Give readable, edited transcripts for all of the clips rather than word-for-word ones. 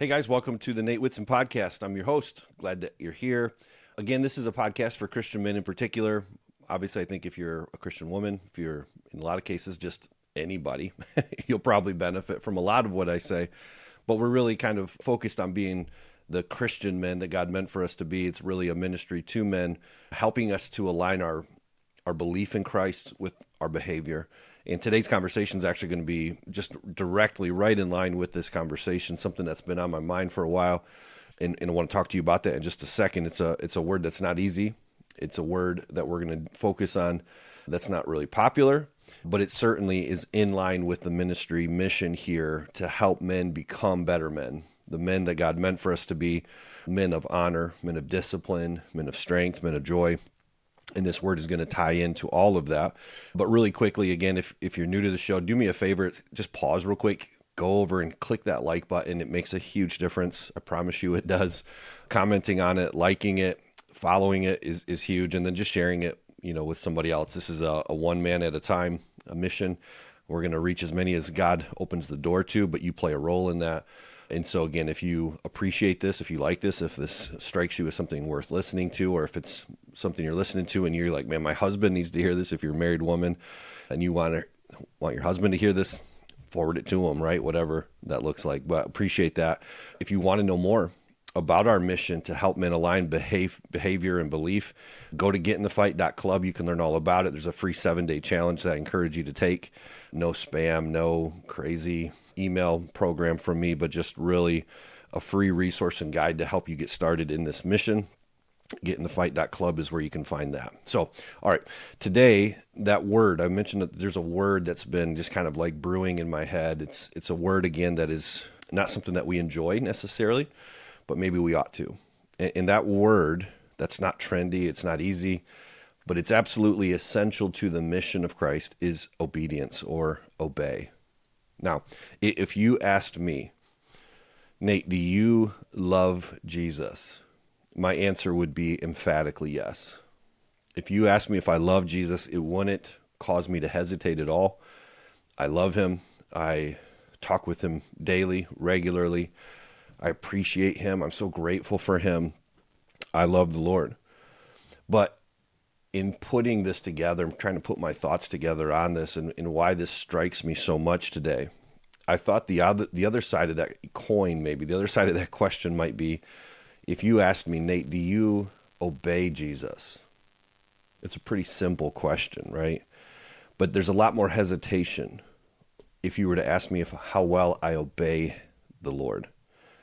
Hey guys, welcome to the Nate Whitson podcast. I'm your host. Glad that you're here. Again, this is a podcast for Christian men in particular. Obviously, I think if you're a Christian woman, if you're in a lot of cases just anybody, you'll probably benefit from a lot of what I say. But we're really kind of focused on being the Christian men that God meant for us to be. It's really a ministry to men, helping us to align our belief in Christ with our behavior. And today's conversation is actually going to be just directly right in line with this conversation, something that's been on my mind for a while. And I want to talk to you about that in just a second. It's a word that's not easy. It's a word that we're going to focus on that's not really popular, but it certainly is in line with the ministry mission here to help men become better men, the men that God meant for us to be, men of honor, men of discipline, men of strength, men of joy. And this word is going to tie into all of that. But really quickly, again, if you're new to the show, do me a favor, just pause real quick, go over and click that like button. It makes a huge difference. I promise you it does. Commenting on it, liking it, following it is huge. And then just sharing it, with somebody else. This is a one man at a time, a mission. We're going to reach as many as God opens the door to, but you play a role in that. And so again, if you appreciate this, if you like this, if this strikes you as something worth listening to, or if it's something you're listening to and you're like, man, my husband needs to hear this. If you're a married woman and you want your husband to hear this, forward it to him, right? Whatever that looks like. But appreciate that. If you want to know more about our mission to help men align behavior and belief, go to getinthefight.club. You can learn all about it. There's a free 7-day challenge that I encourage you to take. No spam, no crazy email program from me, but just really a free resource and guide to help you get started in this mission. Getinthefight.club is where you can find that. So, all right, today, that word, I mentioned that there's a word that's been just kind of like brewing in my head. It's a word, again, that is not something that we enjoy necessarily, but maybe we ought to. And that word, that's not trendy, it's not easy, but it's absolutely essential to the mission of Christ, is obedience or obey. Now, if you asked me, Nate, do you love Jesus? My answer would be emphatically yes. If you asked me if I love Jesus, it wouldn't cause me to hesitate at all. I love him. I talk with him daily, regularly. I appreciate him. I'm so grateful for him. I love the Lord. But in putting this together, I'm trying to put my thoughts together on this and why this strikes me so much today. I thought the other side of that coin, maybe the other side of that question might be, if you asked me, Nate, do you obey Jesus? It's a pretty simple question, right? But there's a lot more hesitation if you were to ask me how well I obey the Lord.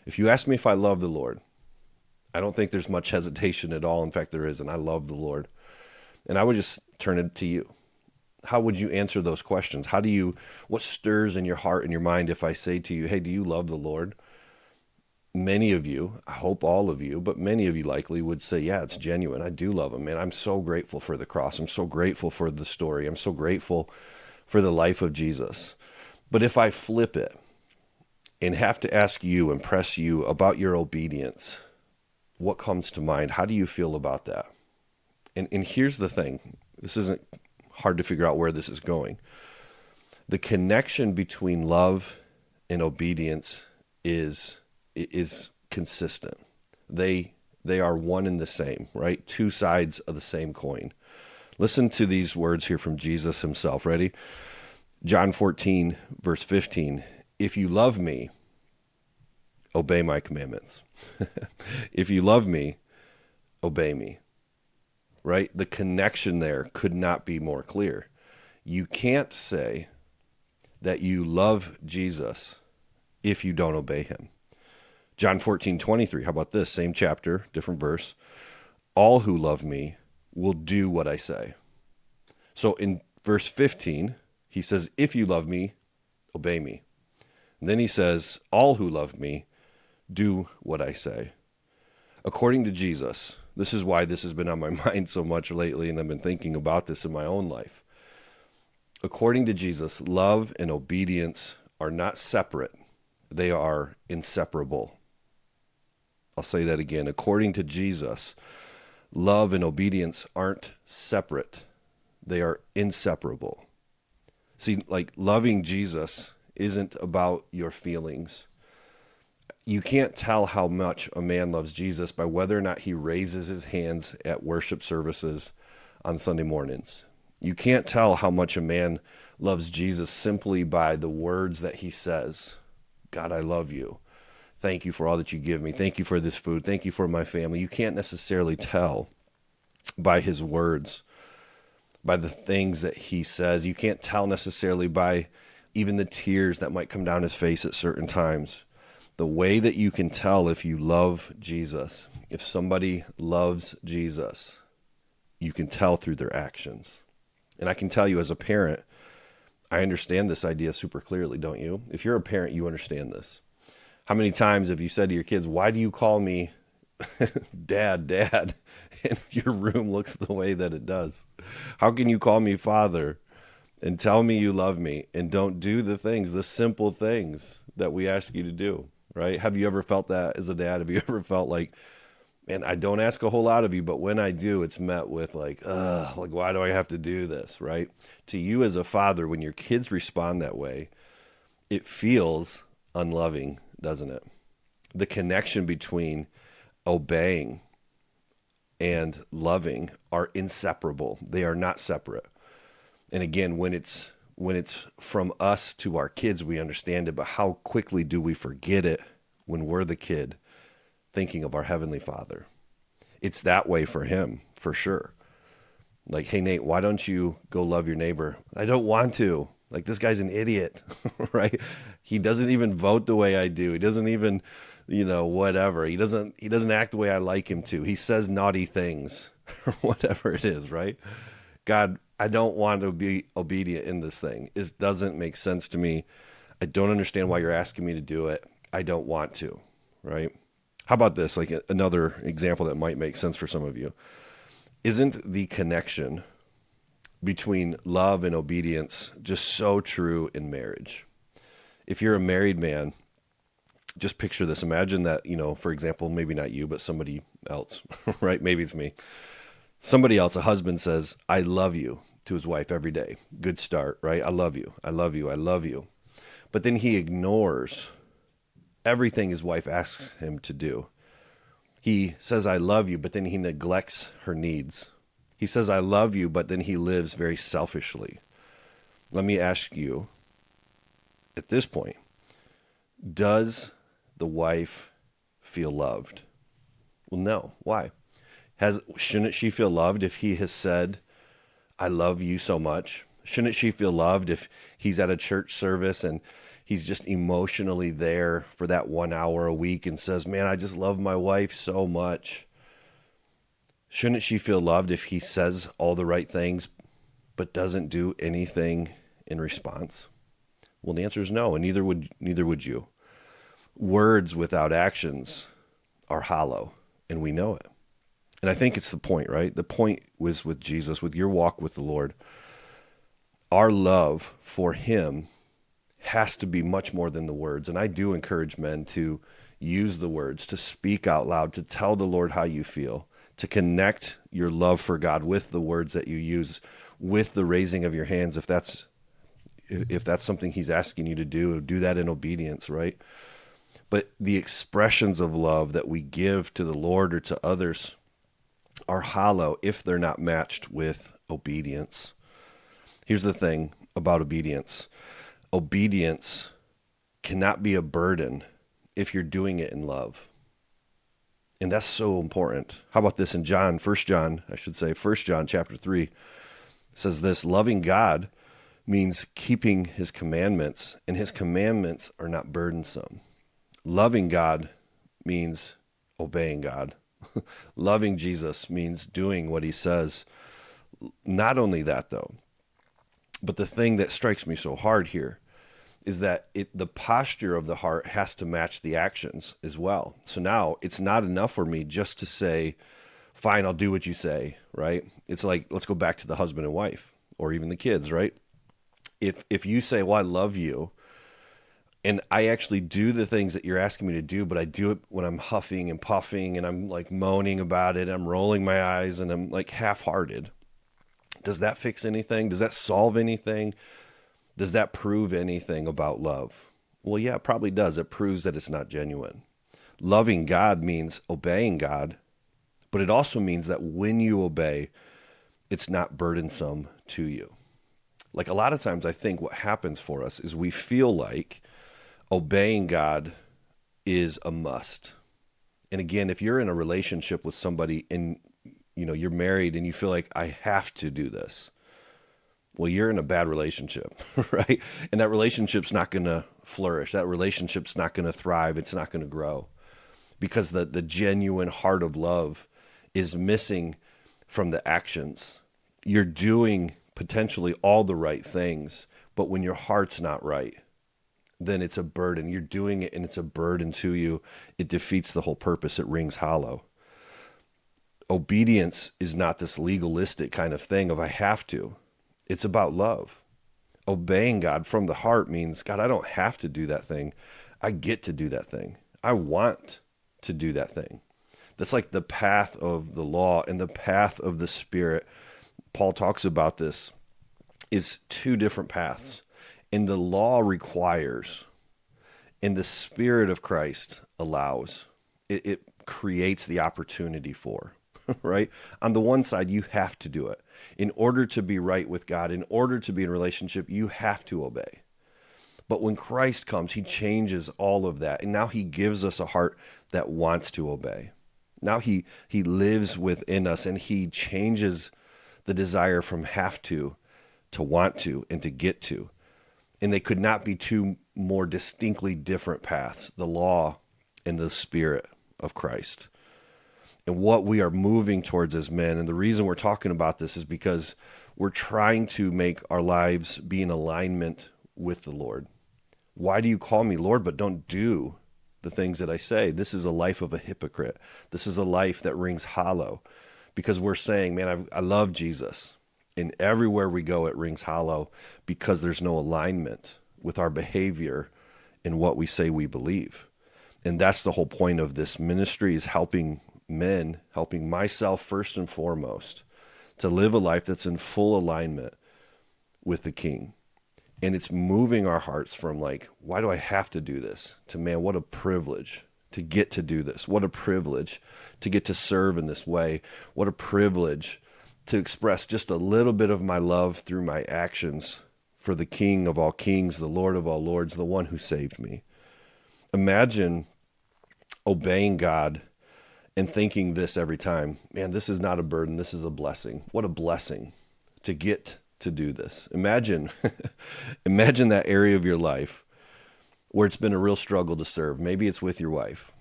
If you ask me if I love the Lord, I don't think there's much hesitation at all. In fact, there isn't. I love the Lord. And I would just turn it to you. How would you answer those questions? What stirs in your heart and your mind if I say to you, hey, do you love the Lord? Many of you, I hope all of you, but many of you likely would say, yeah, it's genuine. I do love him, man. I'm so grateful for the cross. I'm so grateful for the story. I'm so grateful for the life of Jesus. But if I flip it and have to ask you and press you about your obedience, what comes to mind? How do you feel about that? And here's the thing. This isn't hard to figure out where this is going. The connection between love and obedience is consistent. They are one and the same, right? Two sides of the same coin. Listen to these words here from Jesus himself. Ready? John 14, verse 15. If you love me, obey my commandments. If you love me, obey me. Right? The connection there could not be more clear. You can't say that you love Jesus if you don't obey him. John 14:23. How about this? Same chapter, different verse. All who love me will do what I say. So in verse 15, he says, if you love me, obey me. And then he says, all who love me do what I say. According to Jesus, this is why this has been on my mind so much lately, and I've been thinking about this in my own life. According to Jesus, love and obedience are not separate. They are inseparable. I'll say that again. According to Jesus, love and obedience aren't separate. They are inseparable. See, like loving Jesus isn't about your feelings. You can't tell how much a man loves Jesus by whether or not he raises his hands at worship services on Sunday mornings. You can't tell how much a man loves Jesus simply by the words that he says. God, I love you. Thank you for all that you give me. Thank you for this food. Thank you for my family. You can't necessarily tell by his words, by the things that he says. You can't tell necessarily by even the tears that might come down his face at certain times. The way that you can tell if you love Jesus, if somebody loves Jesus, you can tell through their actions. And I can tell you as a parent, I understand this idea super clearly, don't you? If you're a parent, you understand this. How many times have you said to your kids, why do you call me dad, dad, and your room looks the way that it does? How can you call me father and tell me you love me and don't do the things, the simple things that we ask you to do, right? Have you ever felt that as a dad? Have you ever felt like, man, I don't ask a whole lot of you, but when I do, it's met with like, why do I have to do this, right? To you as a father, when your kids respond that way, it feels unloving, doesn't it? The connection between obeying and loving are inseparable. They are not separate. And again, when it's from us to our kids, we understand it, but how quickly do we forget it when we're the kid thinking of our Heavenly Father? It's that way for him, for sure. Like, hey, Nate, why don't you go love your neighbor? I don't want to. Like, this guy's an idiot, right? He doesn't even vote the way I do. He doesn't even, whatever. He doesn't act the way I like him to. He says naughty things or whatever it is, right? God, I don't want to be obedient in this thing. It doesn't make sense to me. I don't understand why you're asking me to do it. I don't want to, right? How about this? Like another example that might make sense for some of you. Isn't the connection between love and obedience just so true in marriage? If you're a married man, just picture this. Imagine that, for example, maybe not you, but somebody else, right? Maybe it's me. Somebody else, a husband says, I love you to his wife every day. Good start, right? I love you. I love you. I love you. But then he ignores everything his wife asks him to do. He says, I love you, but then he neglects her needs. He says, I love you, but then he lives very selfishly. Let me ask you, at this point, does the wife feel loved? Well, no. Why? Shouldn't she feel loved if he has said, I love you so much? Shouldn't she feel loved if he's at a church service and he's just emotionally there for that 1 hour a week and says, man, I just love my wife so much? Shouldn't she feel loved if he says all the right things but doesn't do anything in response? Well, the answer is no, and neither would you. Words without actions are hollow, and we know it. And I think it's the point, right? The point was with Jesus, with your walk with the Lord. Our love for him has to be much more than the words. And I do encourage men to use the words, to speak out loud, to tell the Lord how you feel, to connect your love for God with the words that you use, with the raising of your hands. If that's something he's asking you to do that in obedience, right? But the expressions of love that we give to the Lord or to others are hollow if they're not matched with obedience. Here's the thing about obedience. Obedience cannot be a burden if you're doing it in love. And that's so important. How about this in First John chapter 3 says this, loving God means keeping his commandments, and his commandments are not burdensome. Loving God means obeying God. Loving Jesus means doing what he says. Not only that, though, but the thing that strikes me so hard here is that the posture of the heart has to match the actions as well. So now it's not enough for me just to say, fine, I'll do what you say, right? It's like, let's go back to the husband and wife or even the kids, right? If you say, well, I love you, and I actually do the things that you're asking me to do, but I do it when I'm huffing and puffing and I'm like moaning about it, I'm rolling my eyes and I'm like half-hearted. Does that fix anything? Does that solve anything? Does that prove anything about love? Well, yeah, it probably does. It proves that it's not genuine. Loving God means obeying God, but it also means that when you obey, it's not burdensome to you. Like a lot of times, I think what happens for us is we feel like obeying God is a must. And again, if you're in a relationship with somebody and you're married and you feel like I have to do this, well, you're in a bad relationship, right? And that relationship's not going to flourish. That relationship's not going to thrive. It's not going to grow because the genuine heart of love is missing from the actions. You're doing potentially all the right things, but when your heart's not right, then it's a burden. You're doing it and it's a burden to you. It defeats the whole purpose. It rings hollow. Obedience is not this legalistic kind of thing of I have to. It's about love. Obeying God from the heart means, God, I don't have to do that thing. I get to do that thing. I want to do that thing. That's like the path of the law and the path of the Spirit. Paul talks about this is two different paths. And the law requires, and the Spirit of Christ allows. It creates the opportunity for, right? On the one side, you have to do it. In order to be right with God, in order to be in relationship, you have to obey. But when Christ comes, he changes all of that. And now he gives us a heart that wants to obey. Now he lives within us and he changes the desire from have to want to, and to get to. And they could not be two more distinctly different paths, the law and the Spirit of Christ. And what we are moving towards as men, and the reason we're talking about this is because we're trying to make our lives be in alignment with the Lord. Why do you call me Lord, but don't do the things that I say? This is a life of a hypocrite. This is a life that rings hollow because we're saying, man, I love Jesus. And everywhere we go, it rings hollow because there's no alignment with our behavior and what we say we believe. And that's the whole point of this ministry, is helping men, helping myself first and foremost, to live a life that's in full alignment with the King. And it's moving our hearts from like, why do I have to do this? To, man, what a privilege to get to do this. What a privilege to get to serve in this way. What a privilege to express just a little bit of my love through my actions for the King of all kings, the Lord of all lords, the one who saved me. Imagine obeying God and thinking this every time, man, this is not a burden, this is a blessing. What a blessing to get to do this. Imagine that area of your life where it's been a real struggle to serve. Maybe it's with your wife.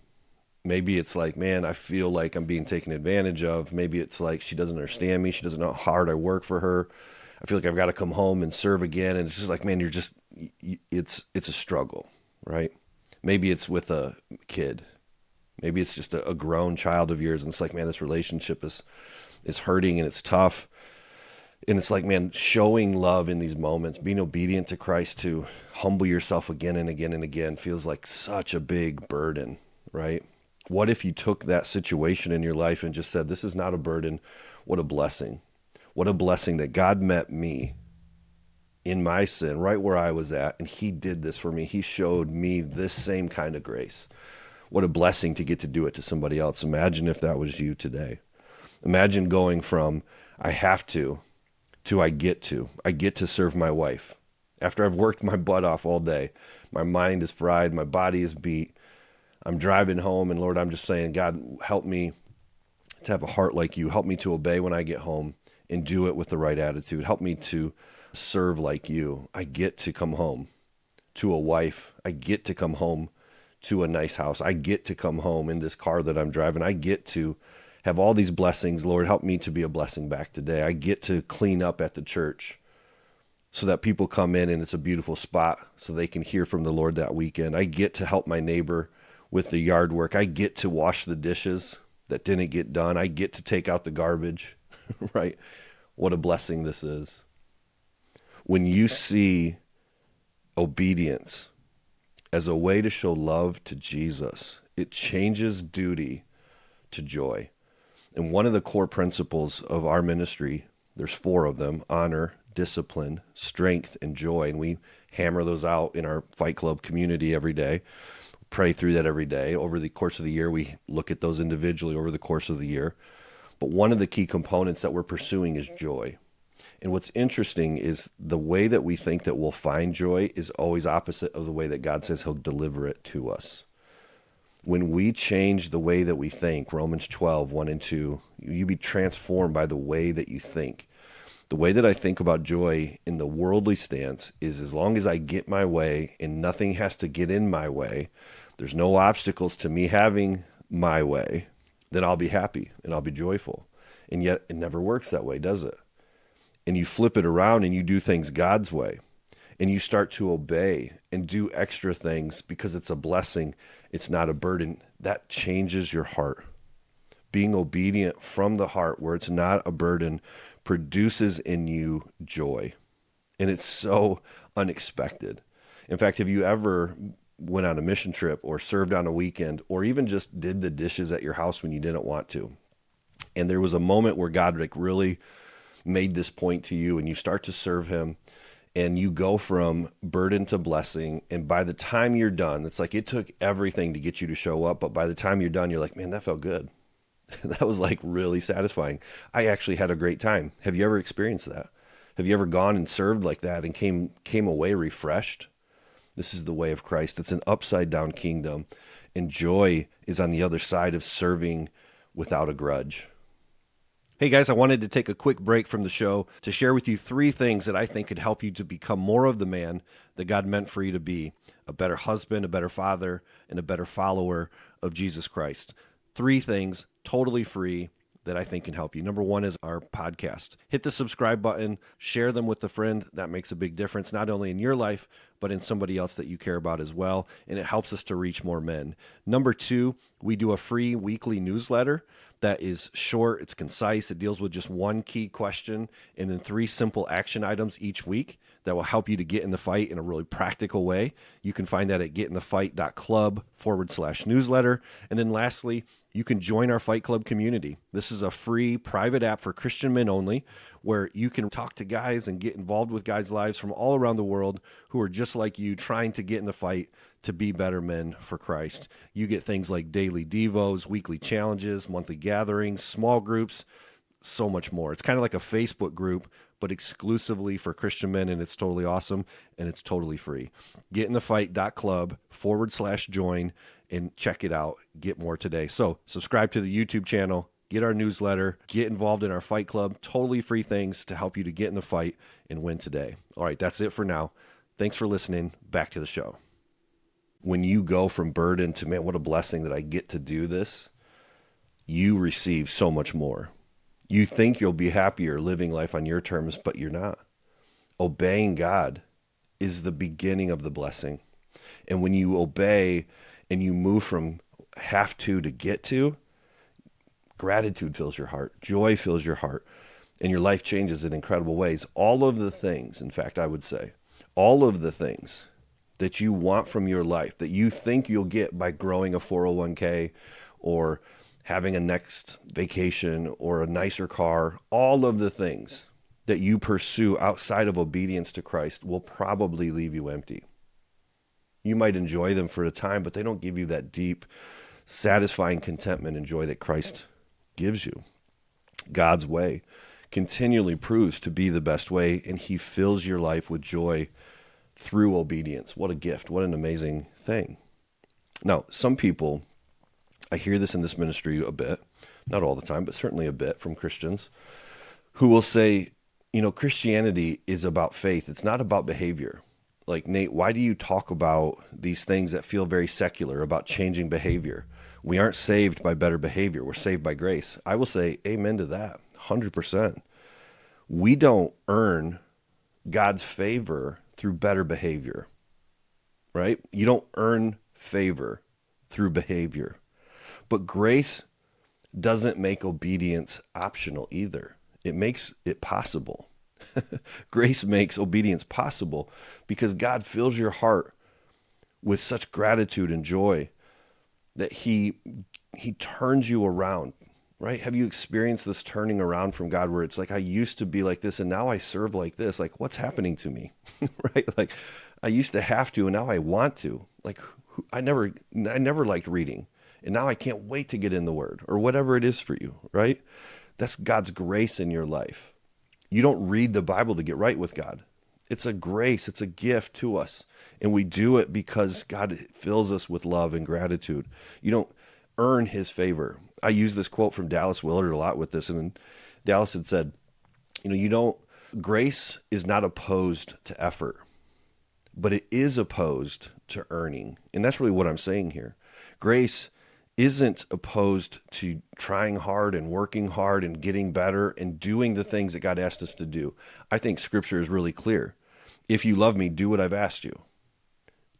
Maybe it's like, man, I feel like I'm being taken advantage of. Maybe it's like she doesn't understand me. She doesn't know how hard I work for her. I feel like I've got to come home and serve again. And it's just like, man, it's a struggle, right? Maybe it's with a kid. Maybe it's just a grown child of yours. And it's like, man, this relationship is hurting and it's tough. And it's like, man, showing love in these moments, being obedient to Christ, to humble yourself again and again and again, feels like such a big burden, right? What if you took that situation in your life and just said, this is not a burden. What a blessing. What a blessing that God met me in my sin, right where I was at, and he did this for me. He showed me this same kind of grace. What a blessing to get to do it to somebody else. Imagine if that was you today. Imagine going from I have to I get to. I get to serve my wife. After I've worked my butt off all day, my mind is fried, my body is beat. I'm driving home, and Lord, I'm just saying, God, help me to have a heart like you. Help me to obey when I get home and do it with the right attitude. Help me to serve like you. I get to come home to a wife. I get to come home to a nice house. I get to come home in this car that I'm driving. I get to have all these blessings. Lord, help me to be a blessing back today. I get to clean up at the church so that people come in and it's a beautiful spot so they can hear from the Lord that weekend. I get to help my neighbor with the yard work. I get to wash the dishes that didn't get done. I get to take out the garbage, right? What a blessing this is. When you see obedience as a way to show love to Jesus, it changes duty to joy. And one of the core principles of our ministry, there's 4 of them: honor, discipline, strength, and joy. And we hammer those out in our Fight Club community every day. pray through that every day. Over the course of the year, we look at those individually over the course of the year. But one of the key components that we're pursuing is joy. And what's interesting is the way that we think that we'll find joy is always opposite of the way that God says he'll deliver it to us. When we change the way that we think, Romans 12, 1 and 2, you be transformed by the way that you think. The way that I think about joy in the worldly stance is as long as I get my way and nothing has to get in my way, there's no obstacles to me having my way, then I'll be happy and I'll be joyful. And yet it never works that way, does it? And you flip it around and you do things God's way. And you start to obey and do extra things because it's a blessing. It's not a burden. That changes your heart. Being obedient from the heart where it's not a burden produces in you joy. And it's so unexpected. In fact, have you ever went on a mission trip or served on a weekend or even just did the dishes at your house when you didn't want to? And there was a moment where God really made this point to you and you start to serve him. And you go from burden to blessing. And by the time you're done, it's like it took everything to get you to show up. But by the time you're done, you're like, man, that felt good. That was like really satisfying. I actually had a great time. Have you ever experienced that? Have you ever gone and served like that and came away refreshed? This is the way of Christ. It's an upside down kingdom. And joy is on the other side of serving without a grudge. Hey guys, I wanted to take a quick break from the show to share with you 3 things that I think could help you to become more of the man that God meant for you to be, a better husband, a better father, and a better follower of Jesus Christ. 3 things, totally free, that I think can help you. Number 1 is our podcast. Hit the subscribe button, share them with a friend. That makes a big difference, not only in your life, but in somebody else that you care about as well, and it helps us to reach more men. Number 2, we do a free weekly newsletter that is short, it's concise, it deals with just one key question and then 3 simple action items each week that will help you to get in the fight in a really practical way. You can find that at getinthefightclub/newsletter. And then lastly, you can join our Fight Club community. This is a free private app for Christian men only, where you can talk to guys and get involved with guys' lives from all around the world who are just like you, trying to get in the fight to be better men for Christ. You get things like daily devos, weekly challenges, monthly gatherings, small groups, so much more. It's kind of like a Facebook group, but exclusively for Christian men, and it's totally awesome, and it's totally free. getinthefightclub/join and check it out. Get more today. So subscribe to the YouTube channel, get our newsletter, get involved in our Fight Club. Totally free things to help you to get in the fight and win today. All right, that's it for now. Thanks for listening. Back to the show. When you go from burden to, man, what a blessing that I get to do this, you receive so much more. You think you'll be happier living life on your terms, but you're not. Obeying God is the beginning of the blessing. And when you obey and you move from have to get to, gratitude fills your heart, joy fills your heart, and your life changes in incredible ways. All of the things, in fact, I would say, all of the things that you want from your life, that you think you'll get by growing a 401k or having a next vacation or a nicer car, all of the things that you pursue outside of obedience to Christ will probably leave you empty. You might enjoy them for a time, but they don't give you that deep, satisfying contentment and joy that Christ gives you. God's way continually proves to be the best way, and he fills your life with joy through obedience. What a gift. What an amazing thing. Now, some people, I hear this in this ministry a bit, not all the time, but certainly a bit from Christians, who will say, Christianity is about faith. It's not about behavior. Like, Nate, why do you talk about these things that feel very secular, about changing behavior? We aren't saved by better behavior. We're saved by grace. I will say amen to that, 100%. We don't earn God's favor through better behavior, right? You don't earn favor through behavior. But grace doesn't make obedience optional either. It makes it possible. Grace makes obedience possible because God fills your heart with such gratitude and joy that he turns you around, right? Have you experienced this turning around from God where it's like, I used to be like this and now I serve like this? Like, what's happening to me, right? Like, I used to have to and now I want to. Like, I never liked reading, and now I can't wait to get in the Word, or whatever it is for you, right? That's God's grace in your life. You don't read the Bible to get right with God. It's a grace, it's a gift to us. And we do it because God fills us with love and gratitude. You don't earn his favor. I use this quote from Dallas Willard a lot with this. And Dallas had said, grace is not opposed to effort, but it is opposed to earning. And that's really what I'm saying here. Grace isn't opposed to trying hard and working hard and getting better and doing the things that God asked us to do. I think scripture is really clear. If you love me, do what I've asked you.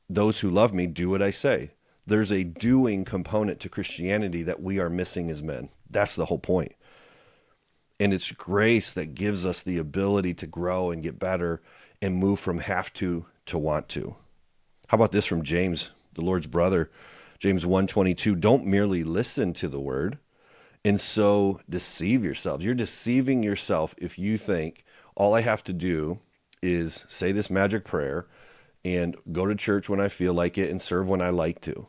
Those who love me, do what I say. There's a doing component to Christianity that we are missing as men. That's the whole point. And it's grace that gives us the ability to grow and get better and move from have to want to. How about this from James, the Lord's brother? James 1:22, don't merely listen to the word and so deceive yourselves. You're deceiving yourself if you think all I have to do is say this magic prayer and go to church when I feel like it and serve when I like to.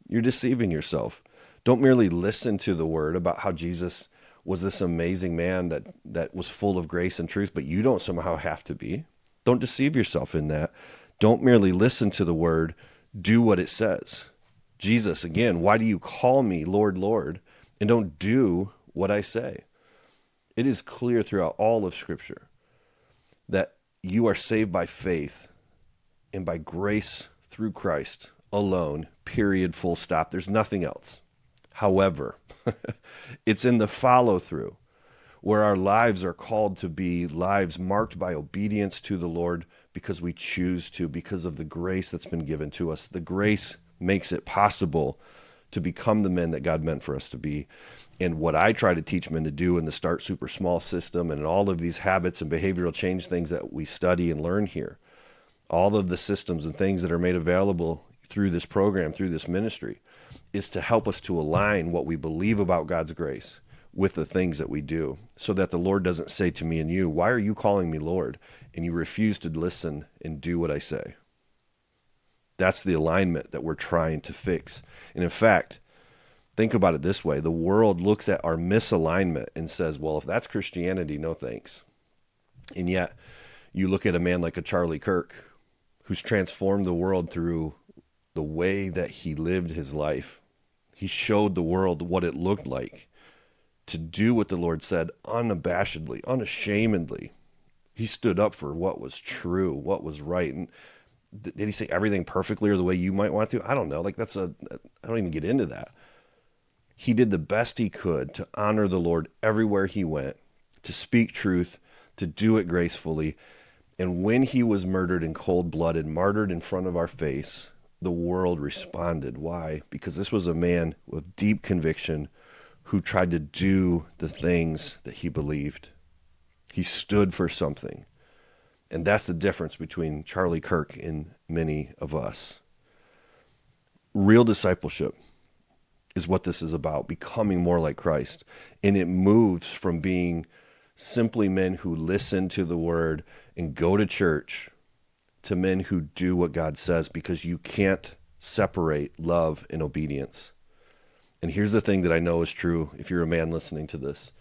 You're deceiving yourself. Don't merely listen to the word about how Jesus was this amazing man that was full of grace and truth, but you don't somehow have to be. Don't deceive yourself in that. Don't merely listen to the word, do what it says. Jesus, again, why do you call me Lord, Lord, and don't do what I say? It is clear throughout all of Scripture that you are saved by faith and by grace through Christ alone, period, full stop. There's nothing else. However, it's in the follow-through where our lives are called to be lives marked by obedience to the Lord because we choose to, because of the grace that's been given to us. The grace makes it possible to become the men that God meant for us to be. And what I try to teach men to do in the Start Super Small system and all of these habits and behavioral change things that we study and learn here, all of the systems and things that are made available through this program, through this ministry, is to help us to align what we believe about God's grace with the things that we do, so that the Lord doesn't say to me and you, why are you calling me Lord? And you refuse to listen and do what I say. That's the alignment that we're trying to fix. And in fact, think about it this way. The world looks at our misalignment and says, well, if that's Christianity, no thanks. And yet you look at a man like a Charlie Kirk, who's transformed the world through the way that he lived his life. He showed the world what it looked like to do what the Lord said unabashedly, unashamedly. He stood up for what was true, what was right. And did he say everything perfectly or the way you might want to? I don't know. I don't even get into that. He did the best he could to honor the Lord everywhere he went, to speak truth, to do it gracefully. And when he was murdered in cold blood and martyred in front of our face, the world responded. Why? Because this was a man with deep conviction who tried to do the things that he believed. He stood for something. And that's the difference between Charlie Kirk and many of us. Real discipleship is what this is about, becoming more like Christ. And it moves from being simply men who listen to the word and go to church to men who do what God says, because you can't separate love and obedience. And here's the thing that I know is true if you're a man listening to this.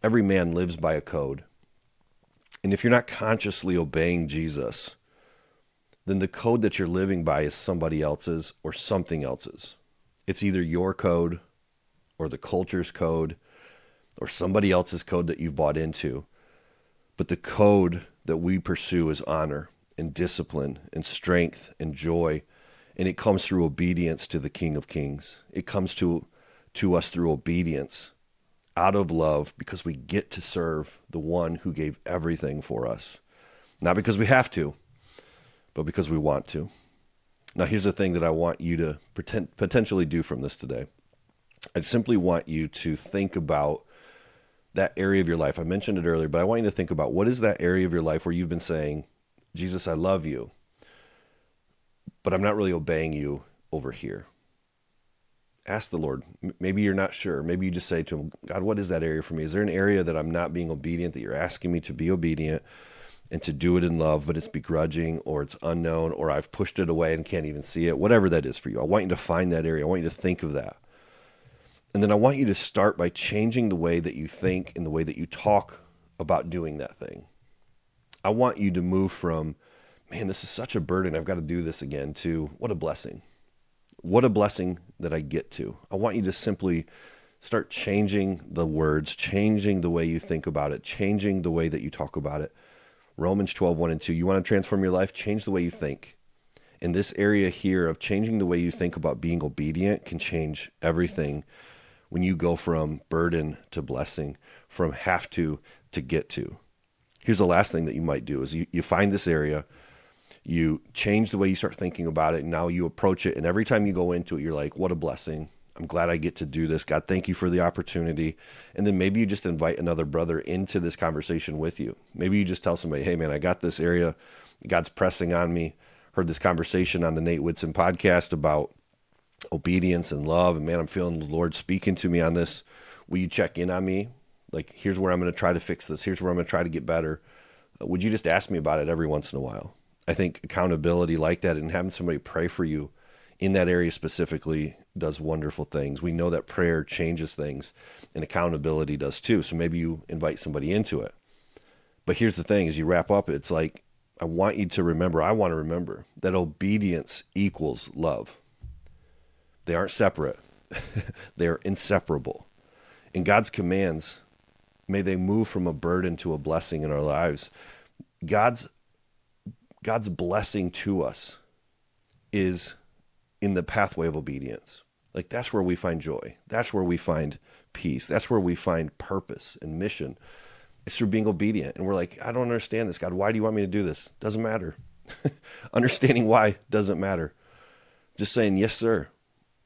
Every man lives by a code. And if you're not consciously obeying Jesus, then the code that you're living by is somebody else's or something else's. It's either your code or the culture's code or somebody else's code that you've bought into. But the code that we pursue is honor and discipline and strength and joy. And it comes through obedience to the King of Kings. It comes to us through obedience out of love, because we get to serve the one who gave everything for us. Not because we have to, but because we want to. Now, here's the thing that I want you to potentially do from this today. I simply want you to think about that area of your life. I mentioned it earlier, but I want you to think about, what is that area of your life where you've been saying, Jesus, I love you, but I'm not really obeying you over here. Ask the Lord. Maybe you're not sure. Maybe you just say to him, God, what is that area for me? Is there an area that I'm not being obedient, that you're asking me to be obedient? and to do it in love, but it's begrudging or it's unknown or I've pushed it away and can't even see it, whatever that is for you. I want you to find that area. I want you to think of that. And then I want you to start by changing the way that you think and the way that you talk about doing that thing. I want you to move from, man, this is such a burden, I've got to do this again, to what a blessing. What a blessing that I get to. I want you to simply start changing the words, changing the way you think about it, changing the way that you talk about it. Romans 12:1-2. You want to transform your life? Change the way you think. In this area here of changing the way you think about being obedient can change everything when you go from burden to blessing, from have to get to. Here's the last thing that you might do is you find this area, you change the way you start thinking about it, and now you approach it, and every time you go into it, you're like, what a blessing. I'm glad I get to do this. God, thank you for the opportunity. And then maybe you just invite another brother into this conversation with you. Maybe you just tell somebody, hey man, I got this area. God's pressing on me. Heard this conversation on the Nate Whitson podcast about obedience and love. And man, I'm feeling the Lord speaking to me on this. Will you check in on me? Like, here's where I'm going to try to fix this. Here's where I'm going to try to get better. Would you just ask me about it every once in a while? I think accountability like that and having somebody pray for you in that area specifically does wonderful things. We know that prayer changes things and accountability does too. So maybe you invite somebody into it. But here's the thing, as you wrap up, it's like, I want you to remember, I want to remember that obedience equals love. They aren't separate. They are inseparable. And God's commands, may they move from a burden to a blessing in our lives. God's blessing to us is in the pathway of obedience. Like, that's where we find joy. That's where we find peace. That's where we find purpose and mission. It's through being obedient. And we're like, I don't understand this, God. Why do you want me to do this? Doesn't matter. Understanding why doesn't matter. Just saying, yes, sir.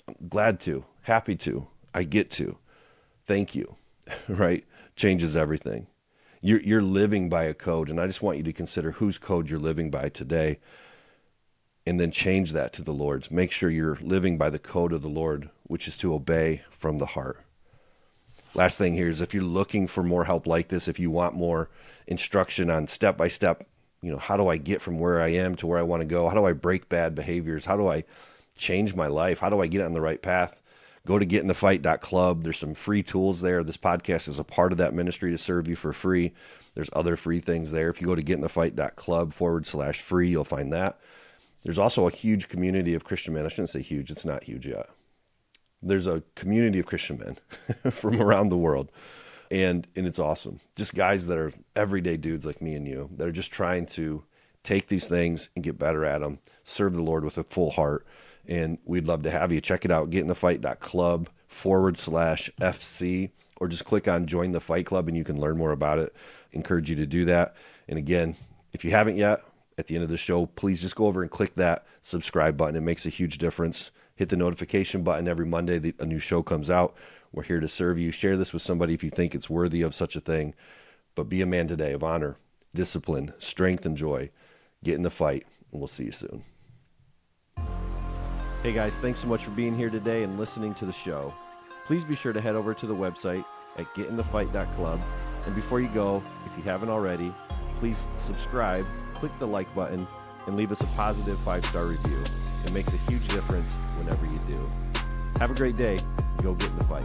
I'm glad to, happy to, I get to. Thank you, right? Changes everything. You're living by a code, and I just want you to consider whose code you're living by today, and then change that to the Lord's. Make sure you're living by the code of the Lord, which is to obey from the heart. Last thing here is, if you're looking for more help like this, if you want more instruction on step-by-step, how do I get from where I am to where I want to go? How do I break bad behaviors? How do I change my life? How do I get on the right path? Go to getinthefight.club. There's some free tools there. This podcast is a part of that ministry to serve you for free. There's other free things there. If you go to getinthefight.club/free, you'll find that. There's also a huge community of Christian men. I shouldn't say huge. It's not huge yet. There's a community of Christian men from around the world. And it's awesome. Just guys that are everyday dudes like me and you that are just trying to take these things and get better at them, serve the Lord with a full heart. And we'd love to have you. Check it out, getinthefight.club/FC, or just click on Join the Fight Club and you can learn more about it. Encourage you to do that. And again, if you haven't yet, at the end of the show, please just go over and click that subscribe button. It makes a huge difference. Hit the notification button every Monday a new show comes out. We're here to serve you. Share this with somebody if you think it's worthy of such a thing. But be a man today of honor, discipline, strength, and joy. Get in the fight, and we'll see you soon. Hey guys, thanks so much for being here today and listening to the show. Please be sure to head over to the website at getinthefight.club. And before you go, if you haven't already, please subscribe, click the like button, and leave us a positive 5-star review. It makes a huge difference whenever you do. Have a great day. Go get in the fight.